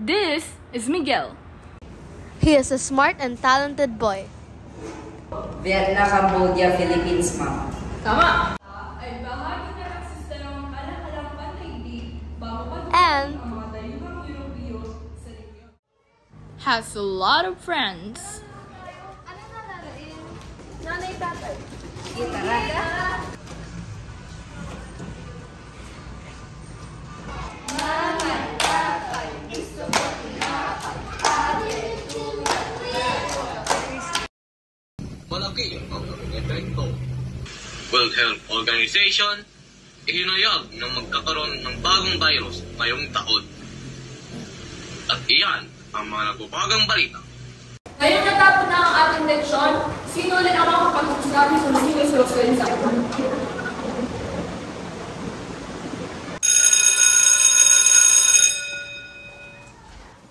This is Miguel. He is a smart and talented boy. Vietnam, Cambodia, Philippines, ma'am. Tama! And has a lot of friends. Malaki ang epekto. World Health Organization ihinayag na magkakaroon ng bagong virus ngayong taon. At iyan ang mga nagbabagang balita. Ngayong natapos na ang ating leksyon, sino ulit ang makapag-sabi kung sino susunod sa akin?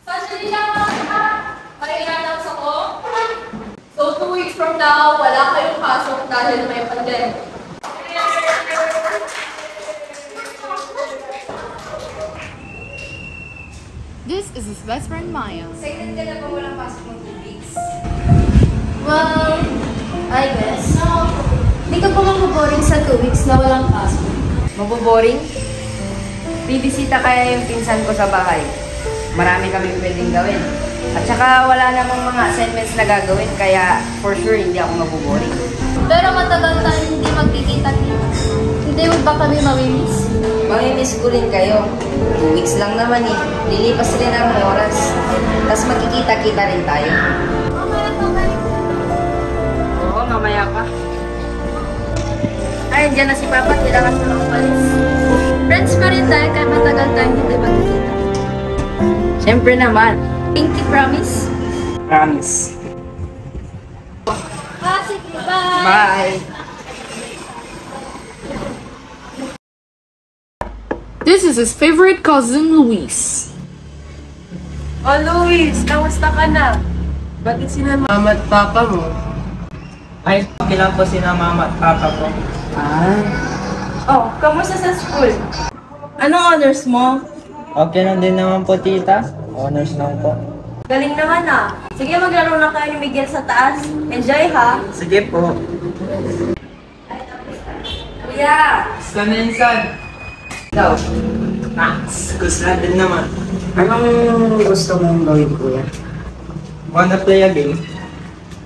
Sandali lang mga lahat, pag-i-announce ako. So 2 weeks from now, wala kayong pasok dahil may pandemic. This is his best friend Maya. Excited ka na ba walang pasok ng 2 weeks? well, I guess. Hindi ka pa maboboring sa 2 weeks na walang pasok. Maboboring? Bibisita kaya yung pinsan ko sa bahay. Marami kaming pwedeng gawin. At saka wala namang mga assignments na gagawin, kaya for sure hindi ako maboboring. Pero matagal tayo hindi magkikita-kita. Hindi mo ba kami mamimiss? Mamimiss ko rin kayo. 2 weeks lang naman eh. Lilipas rin ang oras. Tapos magkikita-kita rin tayo. Oo, mamaya pa. Ay, andyan na si Papa. Kailangan mo lang umalis. Friends pa rin tayo kahit matagal tayo hindi magkikita. Siyempre naman. Pinky, promise? Promise. Sige, bye! Bye! This is his favorite cousin Luis. Oh, Luis, kamusta ka na? Bakit sina mama at papa mo? Ay, okay lang po sina mama at papa ko. Oh, kamusta sa school? Anong honors mo? Okay lang din naman po, tita. Honors lang po. Galing naman ah. Sige, maglaro na kayo ni Miguel sa taas. Enjoy ha! Sige po. Kuya! Gusto na insan. Ikaw, Max, gusto na din naman. anong gusto mong gawin, kuya? Wanna play a game?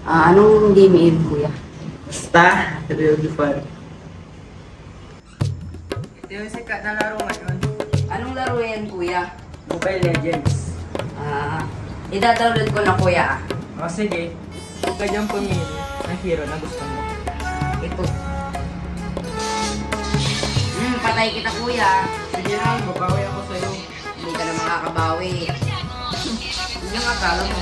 Anong game yun, kuya? Basta, it will be fun. Ito yung sikat na laro ngayon. Anong laro yan, kuya? Mobile Legends. Ida-download ko na, kuya. O sige, huwag ka dyan pumili ng hero na gusto mo. Ito. Patay kita, kuya. Sige lang, mabawi ako sa'yo. Hindi ka na makakabawi. Hindi ang akala mo.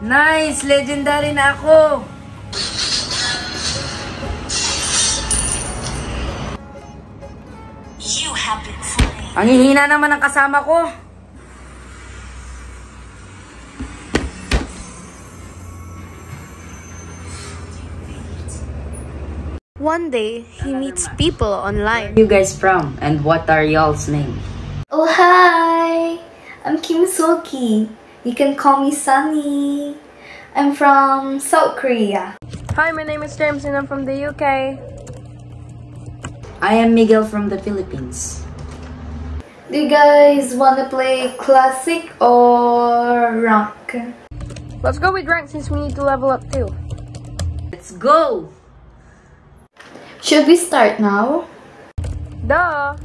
Nice! Legendary na ako! Ang hihina naman ng kasama ko. One day, he meets people online. Where are you guys from? And what are y'all's name? Oh, hi! I'm Kim Soki. You can call me Sunny. I'm from South Korea. Hi, my name is James and I'm from the UK. I am Miguel from the Philippines. Do you guys want to play classic or rank? Let's go with rank since we need to level up too. Let's go! Should we start now? Duh!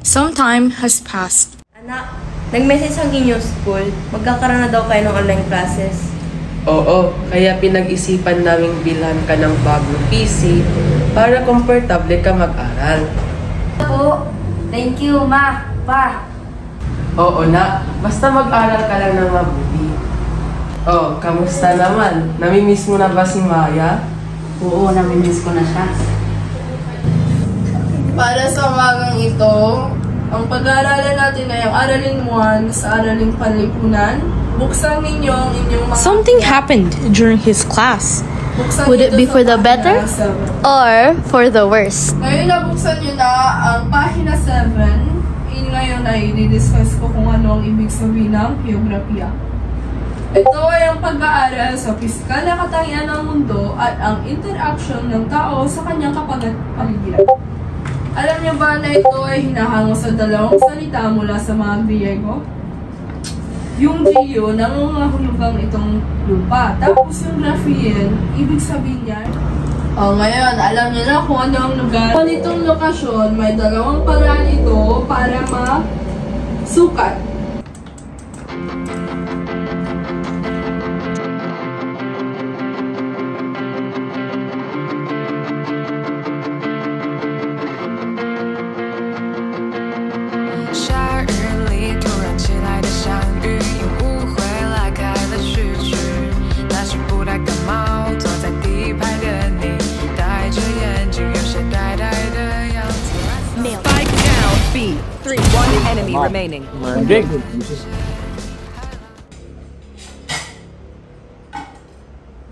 Some time has passed. Anak, nag-message ang inyong school. Magkakaroon na daw kayo ng online classes. Oo, kaya pinag-isipan naming bilhan ka ng bagong PC para komportable ka mag-aral. Po, thank you, ma, pa. Oo na, basta mag-aral ka lang ng mabuti. Oh, kamusta naman? Namimiss mo na ba si Maya? Oo, namimiss ko na siya. Para sa umagang ito, ang pag-aaralan natin ay ang Aralin 1 sa Aralin Panlipunan. Buksan ninyo ang inyong mga... Something happened during his class. Buksan Would it nyo be sa for the pahina better 7. or for the worse? Ngayon nabuksan nyo na ang pahina 7. ngayon ay i-discuss ko kung ano ang ibig sabihin ng geografiya. Ito ay ang pag-aaral sa pisikal na katangian ng mundo at ang interaction ng tao sa kanyang kapaligiran. Alam niyo ba na ito ay hinahango sa dalawang salita mula sa mga Griego? Yung geo, nangangahulugang itong lupa. Tapos yung graphian, ibig sabihin niya, ngayon, alam niyo na kung ano ang lugar. Kung itong lokasyon, may dalawang paraan ito para masukat. One enemy remaining.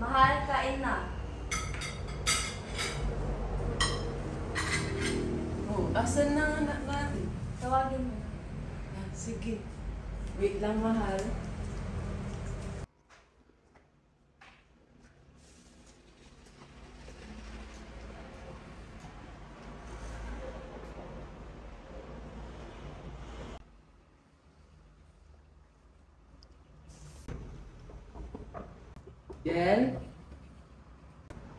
Mahal, kain na. Asan na ang anak natin? Tawagin mo. Sige. Wait lang, mahal. Jen?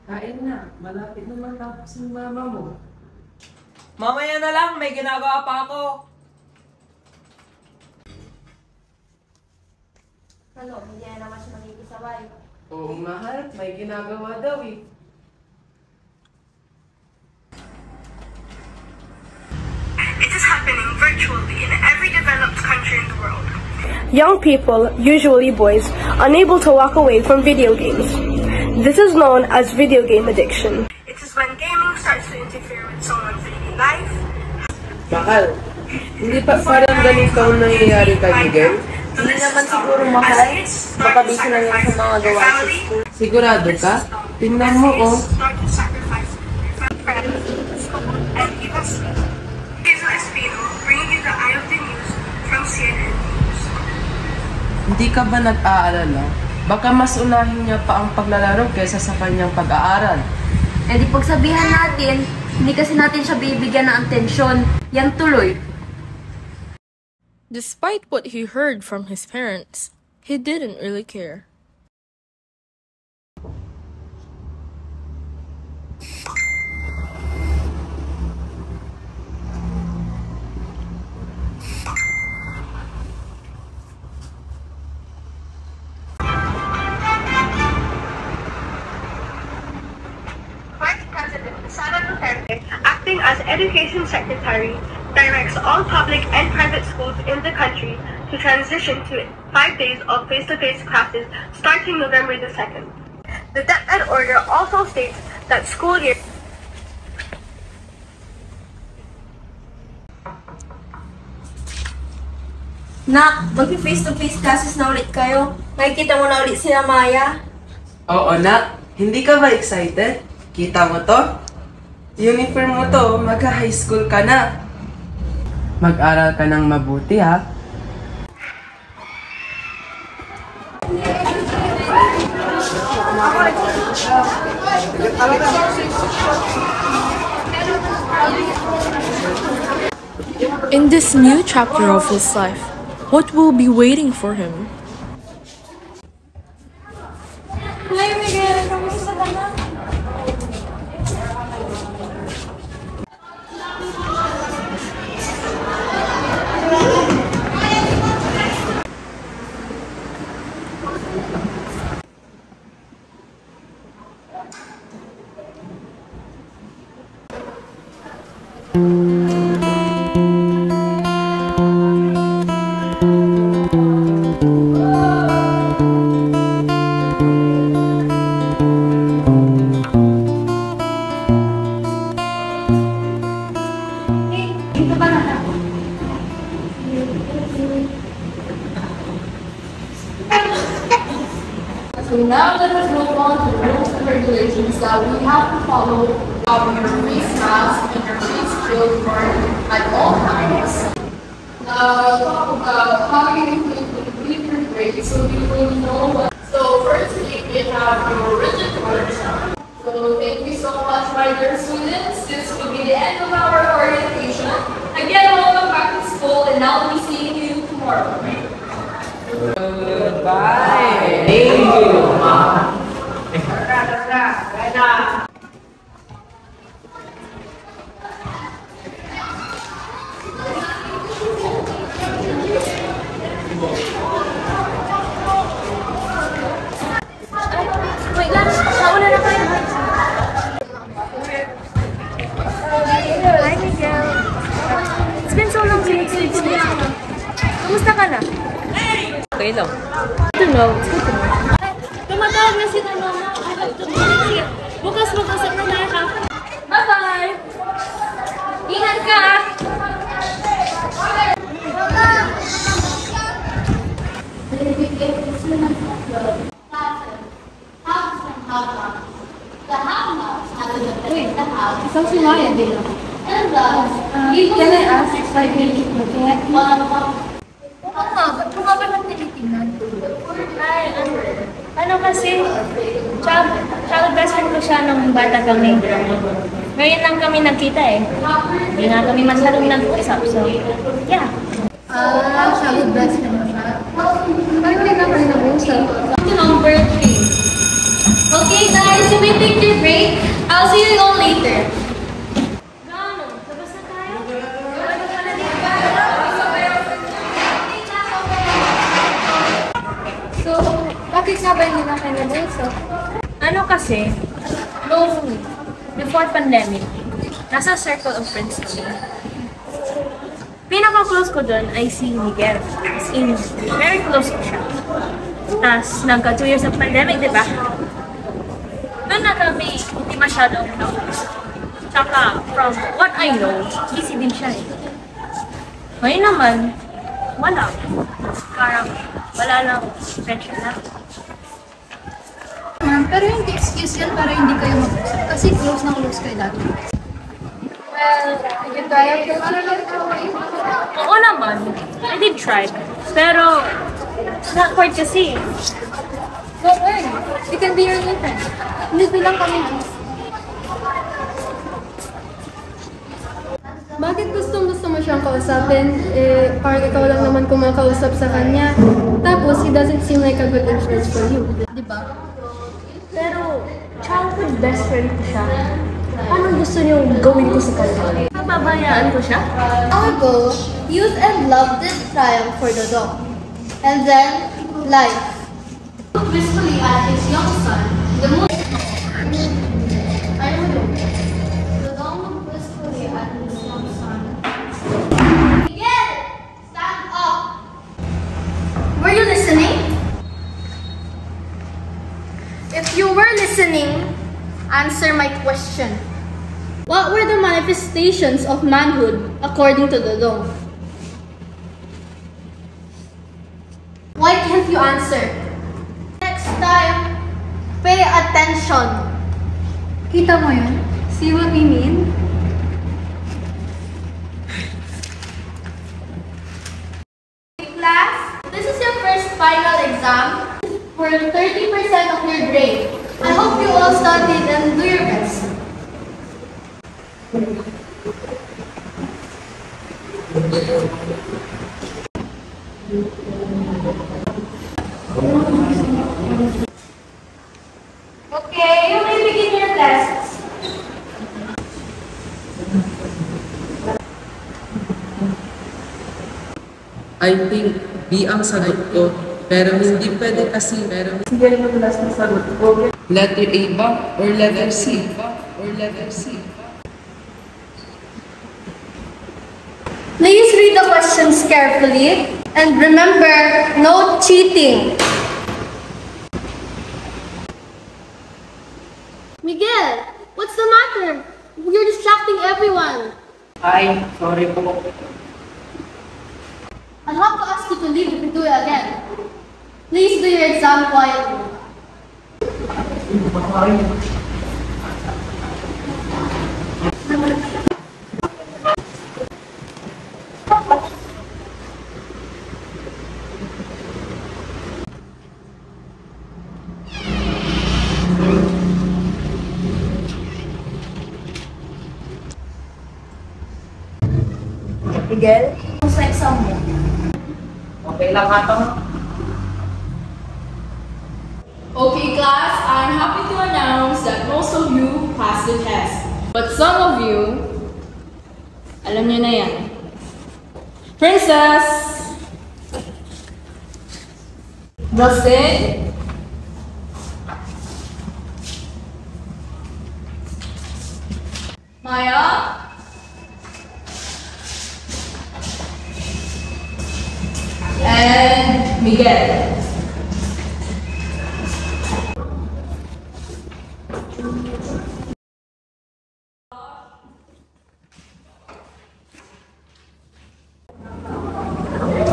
Kain na. Malapit na matapos yung mama mo. Mamaya na lang, may ginagawa pa ako. Ano, hindi na naman siya magkikisabay. Oo, mahal. May ginagawa daw eh. It is happening virtually in every developed country in the world. Young people, usually boys, unable to walk away from video games. This is known as video game addiction. It is when gaming starts to interfere with someone's daily life. Mahal, hindi pa parang ganito ang nangyayari kay Miguel? Hindi naman siguro mahal. Baka busy lang yan sa mga gawa sa school. Sigurado ka? Tingnan mo, oh. Bringing you the eye of the news from CNN. Hindi ka ba nag-aalala? Baka mas unahin niya pa ang paglalaro kaysa sa kanyang pag-aaral. Eh di pagsabihan natin, hindi kasi natin siya bibigyan ng atensyon. Yan tuloy. Despite what he heard from his parents, he didn't really care. Acting as Education Secretary, directs all public and private schools in the country to transition to 5 days of face-to-face classes starting November the 2nd. The DepEd order also states that school year Nak, mag-face-to-face classes na ulit kayo. Nakikita mo na ulit sila Maya. Oo, nak. Hindi ka ba excited? Kita mo to? Uniform mo to, magka-high school ka na. Mag-aral ka ng mabuti, ha? In this new chapter of his life, what will be waiting for him? Hi, Miguel. Kamusta ka na? So now let us move on to the rules and regulations that we have to follow of your face mask and your face shield guard at all times. talk about how you can complete your grade so you will know what. So firstly, we have your written words. So thank you so much, my dear students. This will be the end of our orientation. Again, welcome back to school, and I'll be seeing you tomorrow. Goodbye. Thank you, Ma. Wait lang, nauna na kayo. Hi, Miguel. It's been so long since we've seen you. Kumusta ka na? Okay lang. I don't know. It's good to know. Tumatawag na si Mama. I have to sige. Bukas mag-usap na tayo ka. Bye-bye! Ingat ka! Wait, isang si Maya din ako. Can I ask if I can keep looking at you? Oo nga, ba't mo ka ba lang tinitingnan? Ano kasi, child best friend ko siya nung bata kami. Ngayon lang kami nagkita eh. Hindi nga kami masyadong nag-usap, so yeah. Child best friend mo siya? Parang hindi na kami nag-usap. Number 3. Okay guys, you may take your break. I'll see you all later. So, bakit nga ba hindi na kayo nag-usap? Ano kasi, before pandemic, nasa circle of friends kami. Pinaka-close ko dun ay si Miguel. As in, very close ko siya. Tapos, nagka 2 years of pandemic, di ba? Doon na kami hindi masyadong nag-usap. Tsaka, from what I know, busy din siya eh. Ngayon naman, wala. Parang, wala lang friendship na. Pero hindi excuse yan para hindi kayo mag-usap. Kasi close na close kayo dati. Well, did you try it? Oo naman. I did try. Pero, it's not quite kasi. Don't worry. You can be your new friend. Hindi lang kami. Bakit gusto mo siyang kausapin? Eh, parang ikaw lang naman kumakausap sa kanya. Tapos, he doesn't seem like a good influence for you. Diba? Pero, childhood best friend ko siya. Anong gusto niyo gawin ko sa kanya? Pababayaan ko siya? Our goal, youth and love did triumph for the dog. And then, life. Wistfully at his young son, the moon. The dog looked wistfully at his young son. Miguel! Stand up! Were you listening? If you were listening, answer my question. What were the manifestations of manhood according to the law? Why can't you answer? Next time, pay attention. Kita mo yun? See what we mean? Class, this is your first final exam for 30% of your grade. I hope you all studied and do your best. Okay, you may begin your tests. I think B ang sagot ko, pero hindi pwede kasi, Sige, yung last na sagot ko. letter A ba or letter C? Please read the questions carefully and remember, no cheating. Miguel, what's the matter? You're distracting everyone. Ay, sorry po. I'll have to ask you to leave if you do it again. Please do your exam quietly. Miguel, kung sa exam mo? Okay lang ata. Okay class, I'm happy to announce that most of you passed the test. But some of you, alam niyo na yan. Princess! Justin? Maya? And Miguel.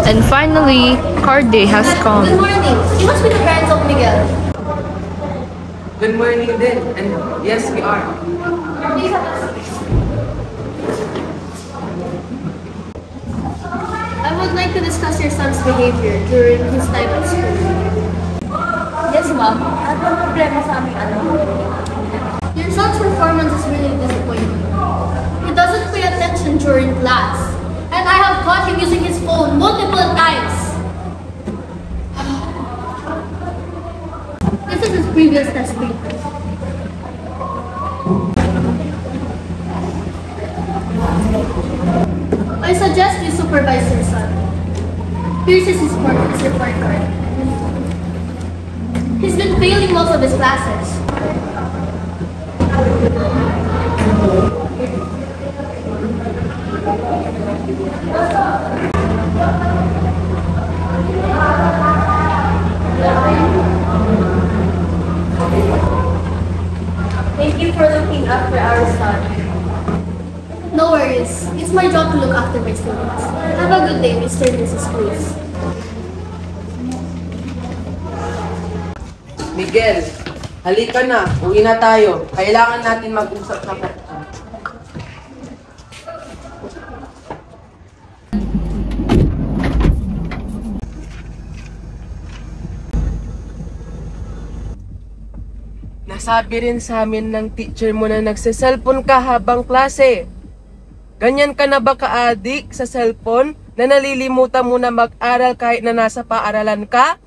And finally, card day has come. Good morning. You must be the parents of Miguel. Good morning din. And yes, we are. Please have a seat. I would like to discuss your son's behavior during his time at school. Yes, ma'am. Ano ang problema sa aming anak? Your son's performance is really disappointing. He doesn't pay attention during class. And I have caught him using his phone multiple times. This is his previous test paper. I suggest you supervise your son. Here's his report card. He's been failing most of his classes. Thank you for looking after our son. No worries. It's my job to look after my students. Have a good day, Mr. and Mrs. Cruz. Miguel, halika na. Uwi na tayo. Kailangan natin mag-usap na pa. Nasabi rin sa amin ng teacher mo na nagse-cellphone ka habang klase. Ganyan ka na ba ka-addict sa cellphone na nalilimutan mo na mag-aral kahit na nasa paaralan ka?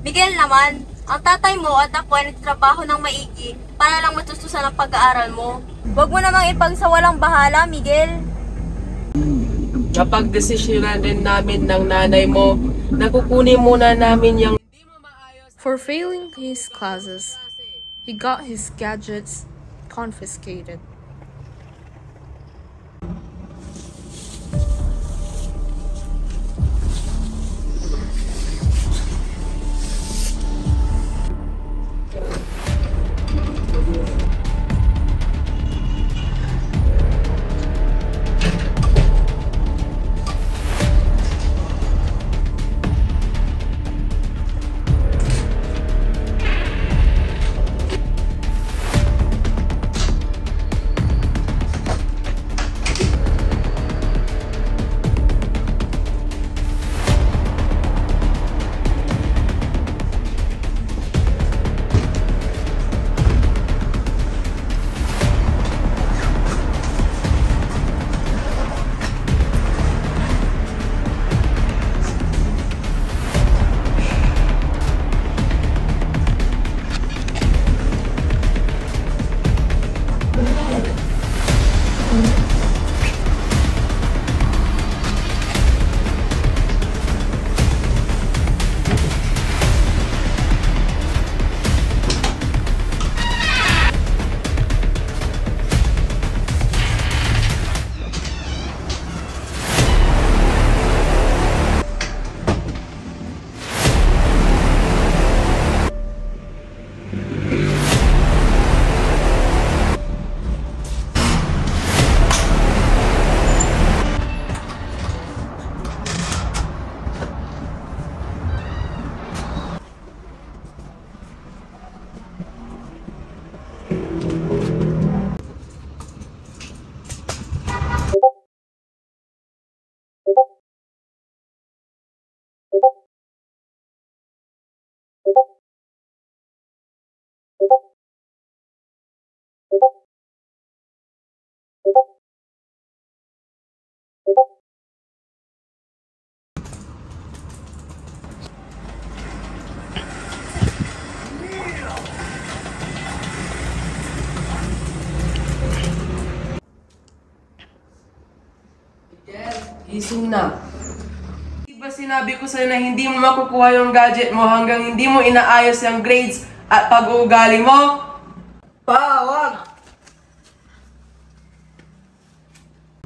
Miguel naman, ang tatay mo at ako ay nagtrabaho ng maigi para lang matustusan ang pag-aaral mo. Huwag mo namang ipagsawalang bahala, Miguel. Kapag desisyonan din namin ng nanay mo, nakukunin muna namin yung... For failing his classes, he got his gadgets confiscated. Gising na. Di ba sinabi ko sa'yo na hindi mo makukuha yung gadget mo hanggang hindi mo inaayos yung grades at pag-uugali mo? Wag!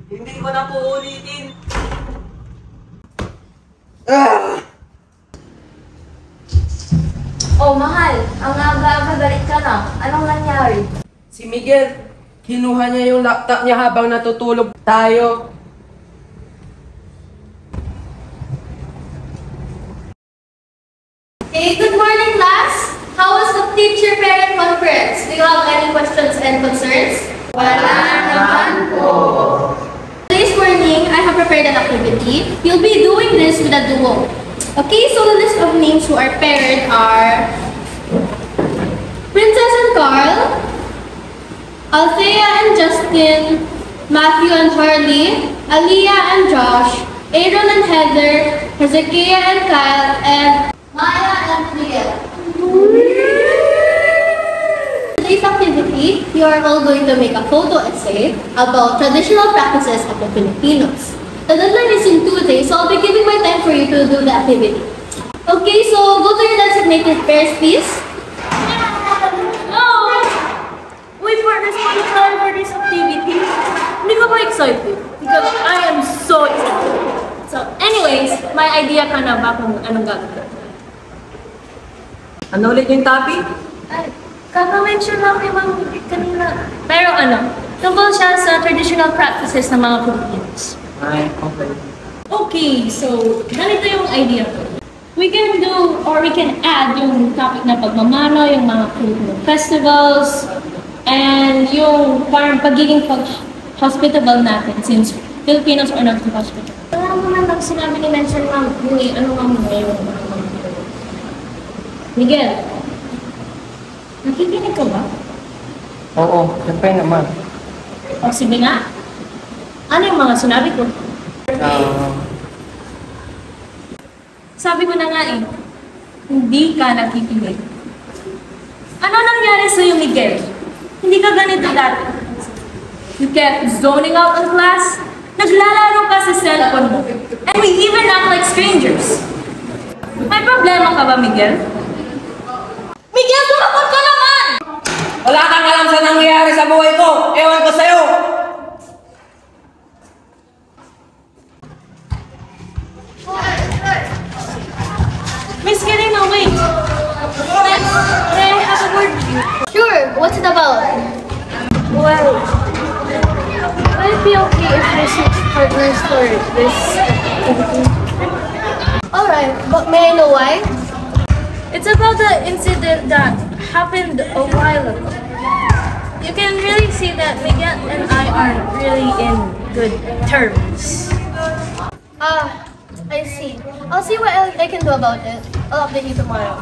Hindi ko na po ulitin. Oh, mahal. Ang aga-aga galit ka na. Anong nangyari? Si Miguel, kinuha niya yung laptop niya habang natutulog tayo. Hey, good morning, class! How was the teacher-parent conference? Do you have any questions and concerns? Wala naman po. Today's morning, I have prepared an activity. You'll be doing this with a duo. Okay, so the list of names who are paired are Princess and Carl, Althea and Justin, Matthew and Harley, Aliyah and Josh, Aaron and Heather, Hezekiah and Kyle, and Maya and Miguel. Today's activity, you are all going to make a photo essay about traditional practices of the Filipinos. The deadline is in 2 days, so I'll be giving my time for you to do the activity. Okay, so go to your designated pairs, please. No! Wait for responsibility for this activity. Hindi ka ba excited? Because I am so excited. So, anyways, may idea ka na ba kung anong gagawin? Ano ulit yung topic? Ay, kaka-mention lang kay Ma'am kanina. Pero tungkol siya sa traditional practices ng mga Filipinos. Ay, okay. Okay, so ganito yung idea ko. We can do, or we can add yung topic na pagmamano, yung mga Filipino festivals, and yung parang pagiging hospitable natin since Filipinos are not hospitable. Wala naman lang sinabi ni mention Ma'am, ano Ma'am yung Miguel, nakikinig ka ba? Oo, siyempre naman. O sige nga. Ano yung mga sinabi ko? Sabi ko na nga hindi ka nakikinig. Ano nangyari sa'yo, Miguel? Hindi ka ganito dati. You kept zoning out in class. Naglalaro ka sa cellphone mo. And we even act like strangers. May problema ka ba, Miguel? Miguel, sumagot ka naman! Wala kang alam sa nangyayari sa buhay ko. Ewan ko sa'yo. Miss Karina, wait. May I have a word with you? Sure, what's it about? Well, would it be okay if we switch partners for this activity? Alright, but may I know why? It's about the incident that happened a while ago. You can really see that Miguel and I aren't really in good terms. I see. I'll see what I can do about it. I'll update you tomorrow.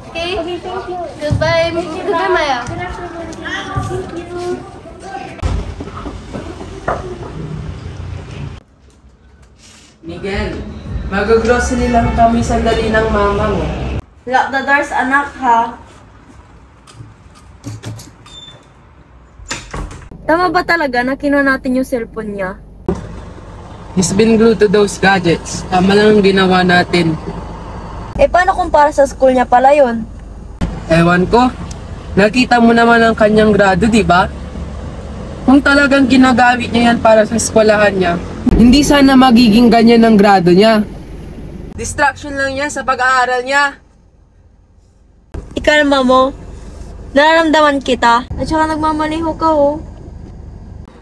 Okay? Okay, thank you. Goodbye. Goodbye, Maya. Good afternoon. Thank you. Miguel, mag-grocery lang kami sandali ng mama mo. Lock the doors, anak, ha? Tama ba talaga na kinuha natin yung cellphone niya? He's been glued to those gadgets. Tama lang ang ginawa natin. Eh, paano kung para sa school niya pala yun? Ewan ko. Nakita mo naman ang kanyang grado, di ba? Kung talagang ginagamit niya yan para sa eskwelahan niya, hindi sana magiging ganyan ang grado niya. Distraction lang yan sa pag-aaral niya. Ikalma mo. Nararamdaman kita. At saka nagmamaliho ka, oh.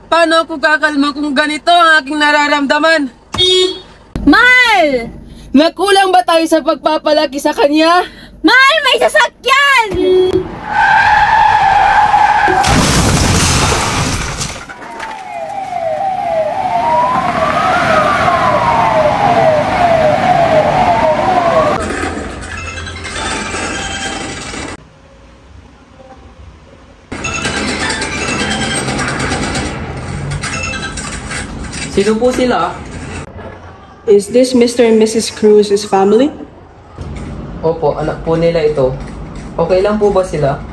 Paano ako kakalma kung ganito ang aking nararamdaman? Mahal! Nakulang ba tayo sa pagpapalaki sa kanya? Mahal, may sasakyan! Sino po sila? Is this Mr. and Mrs. Cruz's family? Opo, anak po nila ito. Okay lang po ba sila?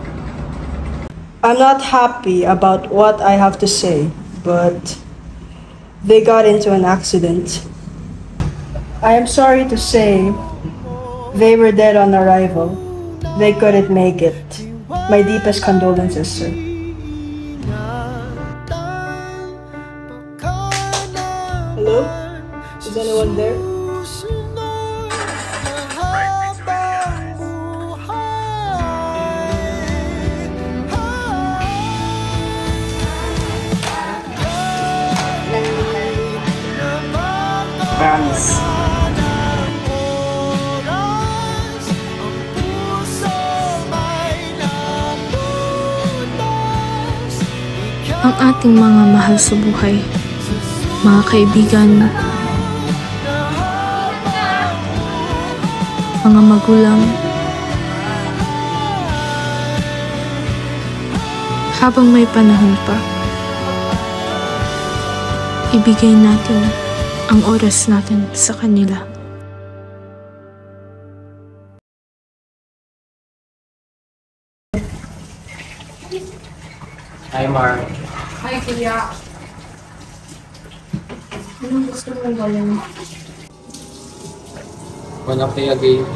I'm not happy about what I have to say, but they got into an accident. I am sorry to say, they were dead on arrival. They couldn't make it. My deepest condolences, sir. Hello? Is anyone there? Promise. Ang ating mga mahal sa buhay, mga kaibigan, mga magulang, habang may panahon pa, ibigay natin ang oras natin sa kanila. Hi, Mark. Hi, Kuya. Anong gusto mong gawin? Wanna play a game?